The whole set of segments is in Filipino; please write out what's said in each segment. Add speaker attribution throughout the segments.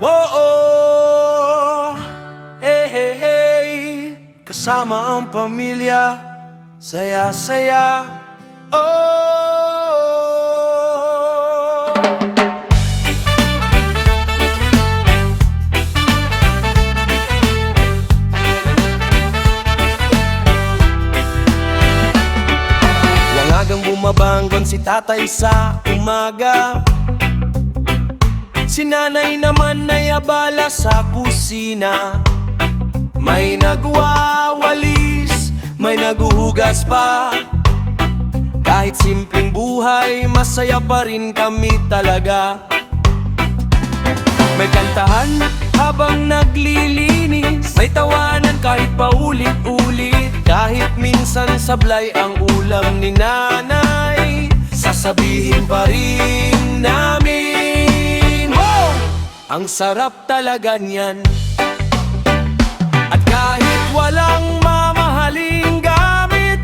Speaker 1: Oh, hey, hey, hey. Kasama ang pamilya, saya-saya. Oh, wangagang bumabanggon si tatay sa umaga. Si nanay naman ay abala sa kusina. May nagwawalis, may naguhugas pa. Kahit simpleng buhay, masaya pa rin kami talaga. May kantahan habang naglilinis, may tawanan kahit paulit-ulit. Kahit minsan sablay ang ulam ni nanay, sasabihin pa rin namin, wow! Ang sarap talaga niyan. At kahit walang mamahaling gamit,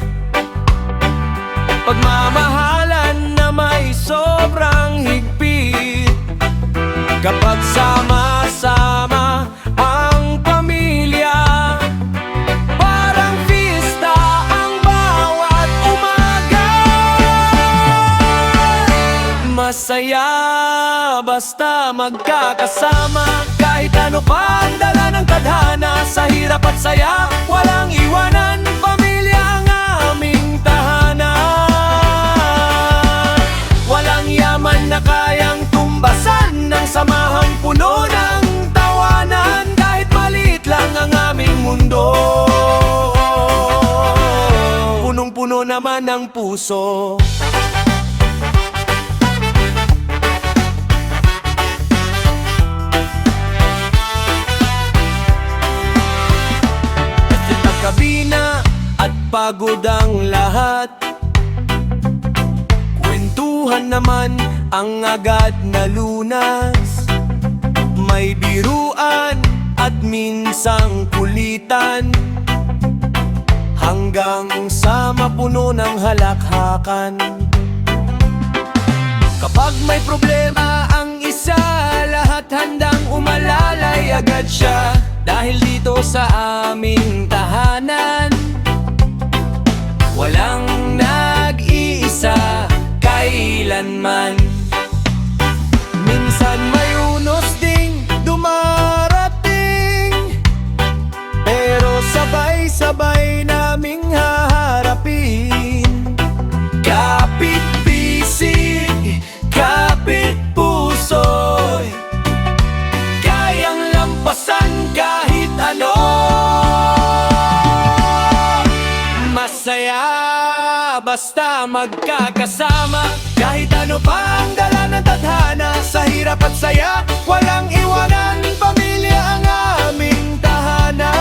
Speaker 1: pagmamahalan na may sobrang higpit. Kapag sama-sama ang pamilya, parang fiesta ang bawat umaga. Masaya basta magkakasama. Kahit ano pa ang dala ng tadhana, sa hirap at saya, walang iwanan. Pamilya ang aming tahanan. Walang yaman na kayang tumbasan ng samahang puno ng tawanan. Kahit maliit lang ang aming mundo, punong-puno naman ang puso. Kabina at pagod ang lahat, kwentuhan naman ang agad na lunas. May biruan at minsang kulitan, hanggang sa mapuno ng halakhakan. Kapag may problema ang isa, lahat handang umalalay agad siya. Dahil dito sa aming tahanan, walang nag-iisa kailanman. Minsan may unos ding dumarating, pero sabay-sabay naming haharapin. Kapit bisig, kapit puso'y kayang lampasan kahit ano. Masaya basta magkakasama. Kahit ano pa ang dala ng tadhana, sa hirap at saya, walang iwanan. Pamilya ang aming tahanan.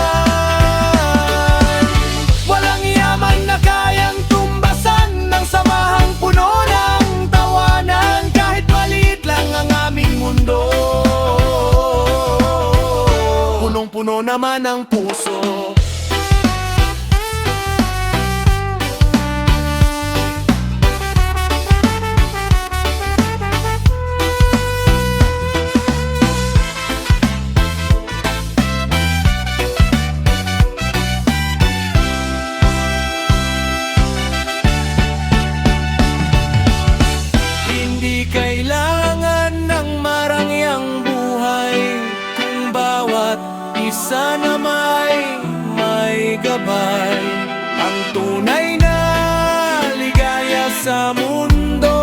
Speaker 1: Walang yaman na kayang tumbasan ng samahang puno ng tawanan. Kahit maliit lang ang aming mundo, punong-puno naman ang puso. Hindi kailangan ng marangyang buhay, kung bawat isa na may gabay. Ang tunay na ligaya sa mundo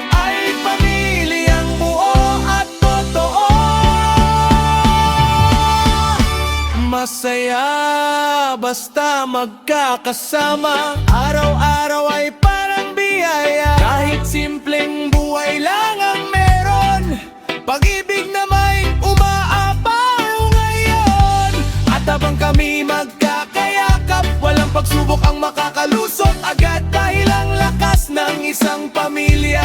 Speaker 1: ay pamilyang buo at totoo. Masaya basta magkakasama. Araw-araw ay parang biyaya. Kahit simpleng buhay lang ang meron, pag-ibig na may umaapaw ngayon. At habang kami magkakayakap, walang pagsubok ang makakalusot agad. Dahil ang lakas ng isang pamilya.